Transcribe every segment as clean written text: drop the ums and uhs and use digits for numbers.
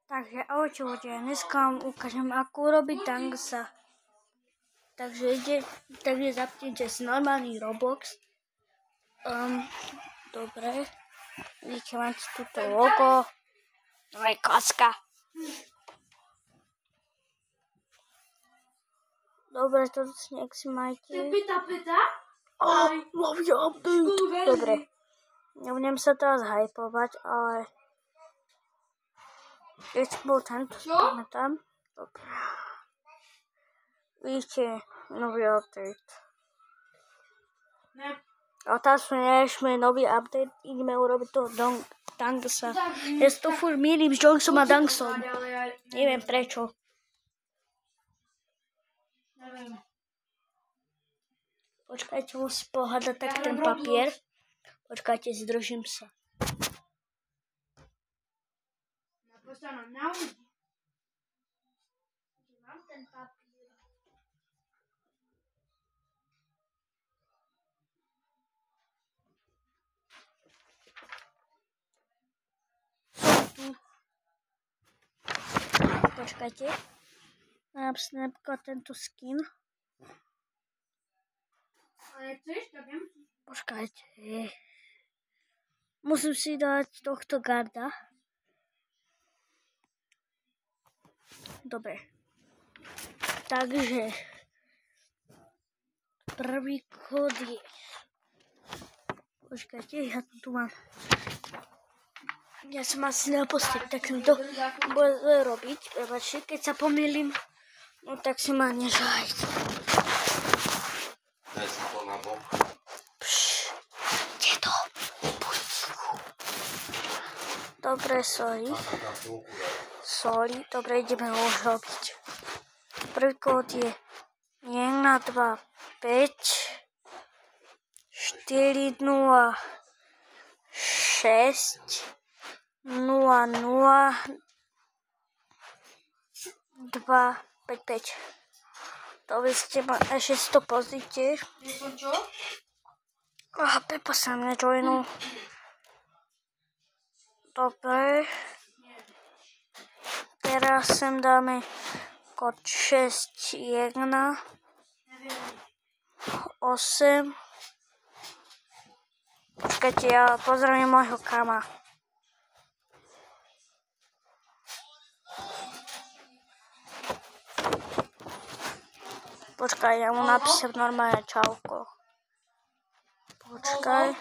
Takže ahojte ľudia, dneska vám ukážem, ako urobiť Dangsa. Takže zapnite si normálny Roblox. Dobre. Vidíte, máte túto logo. Dobre, kocka. Dobre, to nech si majte. Dobre. Nebudem sa teraz hypovať, ale keď bol tento, pamätám. Dobre. Vidíte, nový update. A teraz sme nový update, ideme urobiť toho Dangsa. Ja si to furt mýlim s Jonksom a Dangsom. Neviem prečo. Počkajte, musím pohľadať tak ten papier. Počkajte, zdržím sa. Mám ten papier. Počkajte. Mám napríklad tento skin. Ale chceš, tak viem. Počkajte. Musím si dať tohto garda. Dobre. Takže prvý kód je. Počkajte, ja to tu mám. Ja som asi naposled, tak som to bude robiť. Prepačte, keď sa pomýlim, no tak si ma nežajte. Daj si to na bok. Kde to? Dobre, sorry. Dobre, ideme už robiť. Prvý kód je 1, 2, 5, 4, 0, 6, 0, 0, 2, 5, 5. To vy ste ma, ešte si to pozrite. Čo? Pepa sa mne joinul. Dobre. Teraz sem dáme kód 6, 1, 8. Počkajte, ja pozdravím môjho kama. Počkaj, ja mu napíšem normálne čauko. Počkaj.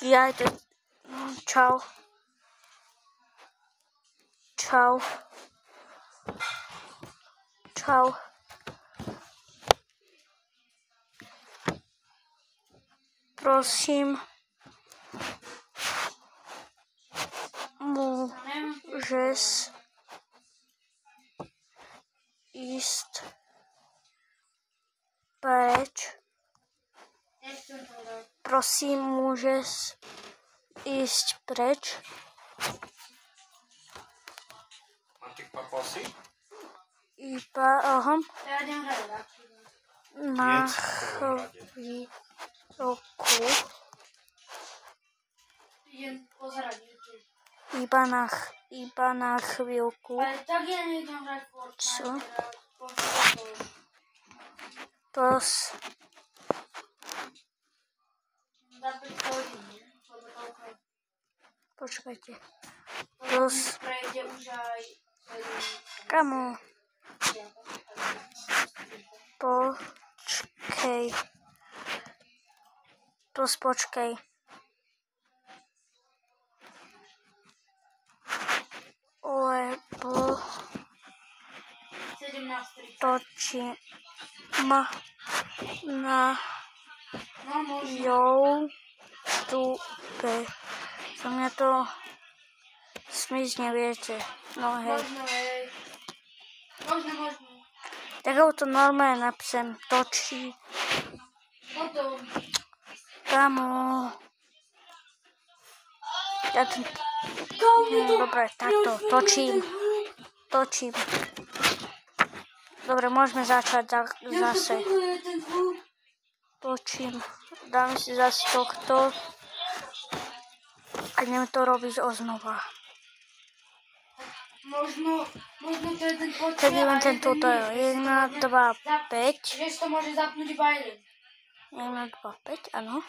Ja to... Čau. Čau. Čau. Prosím. Môžeš ísť preč. Prosím, môžeš ísť preč. Máte papasy? Iba, na chvíľku. Iba na chvíľku. Čo? Počkajte. Kamo? Počkej. Počkej. Lebo točím na YouTube. Za mňa to smysť neviete. No hej. Možno. Tak ho to normálne napíšem. Točí. Kamo. Dobre, takto. Točím. Dobre, môžeme začať zase. Točím. Dáme si zase tohto. A ideme to robiť oznova. Možno to jeden počuje. Tak idem tento, to je 1, 2, 5. Vieš, to môže zapnúť iba jeden. 1, 2, 5, áno.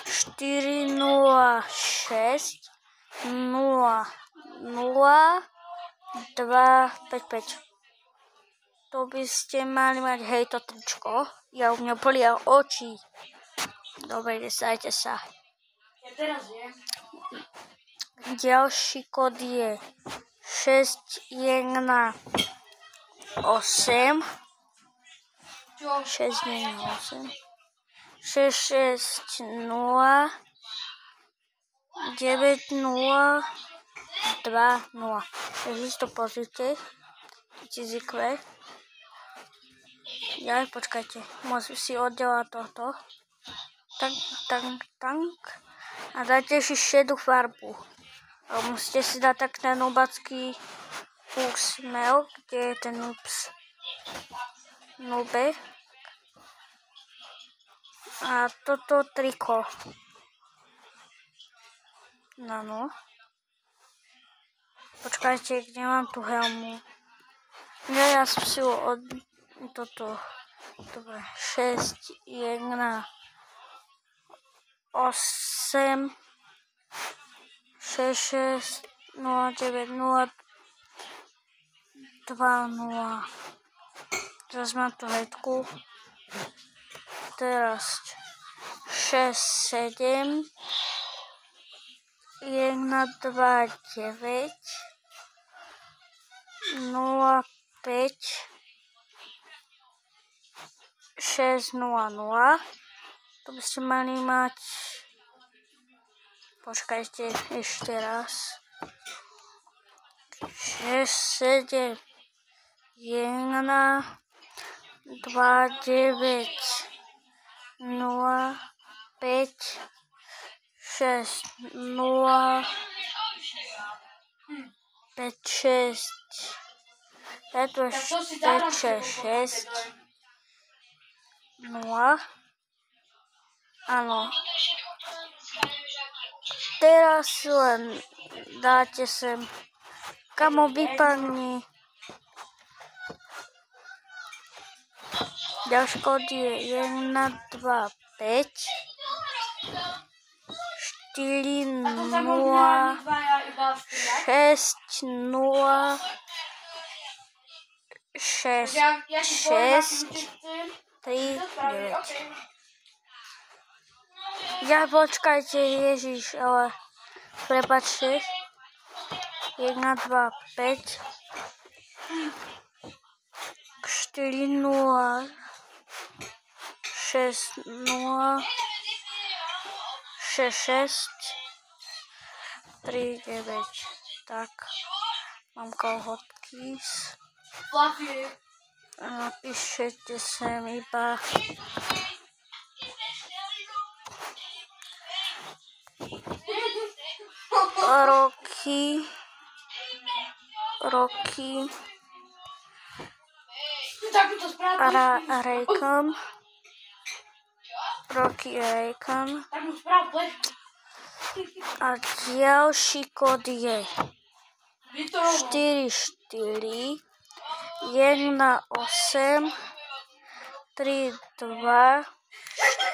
4, 0, 6, 0, 0, 2, 5, 5. To by ste mali mať, hej, to tričko. Ja u mňa bolia oči. Dobre, desajte sa. Ja teraz viem. Ďalší kód je 6, 1, 8. Čo? 6, 1, 8. 6, 6, 0, 9, 0, 2, 0. Takže si to pozrite. Cizikve. Ja, počkajte. Môžem si oddelať toto. Tank. A dajte si šedú farbu. A musíte si dať tak ten nubacký úsmev, kde je ten nube. A toto triko. No. Počkajte, kde mám tú helmu? Ja som si od toto. Dobre, 6, 1, 8, 6, 6, 0, 9, 0, 2, 0. Teraz mám tú hedku. Teraz 6, 7, 1, 2, 9, 0, 5, 6, 0, 0. To by ste mali mať. Počkajte, ešte raz. 6, 7, 1, 2, 9, 0, 5, 6, 0, 5, 6, 5, 6, 0. Áno. Teraz len dáte sem, kamo vypadni. Ďalší kód je 1, 2, 5, 4, 0, 6, 0, 6, 3, 9. Ja, počkajte, Ježiš, ale prepáčte. 1, 2, 5, 4, 0, 6, 0, 6, 6, 3, 9. Tak, mám kalhotky. Napíšete sem iba roky Raycon. A ďalší kód je 4, 4, 1, 8, 3, 2,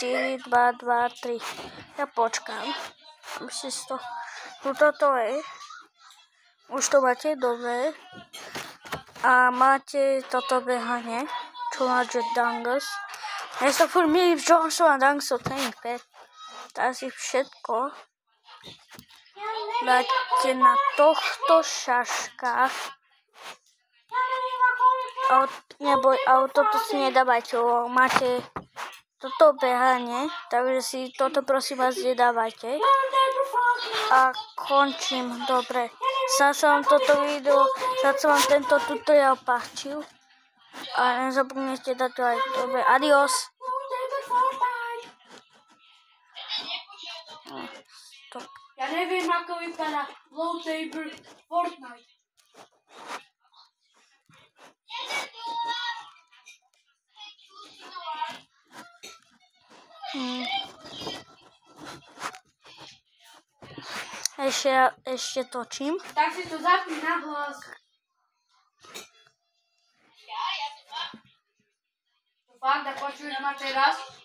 4, 2, 2, 3. Ja počkám. Myslím si to. Tuto to je. Už to máte dobre. A máte toto behanie. 200 dangles. Ja sa furt milím s Johnson a Dangso, ten je pet. Teraz si všetko dáte na tohto šaška. Nebo toto si nedávajte, máte toto behanie, takže si toto prosím vás nedávajte. A končím, dobre. Sa vám toto video, sa vám tento tutorial páčil. A nezabudnite dať like. Dobre, adios. Stop. Ja neviem, ako vypadá low table Fortnite. Ešte točím. Tak si to zapni na hlas. Fakt, a počuješ ma teraz?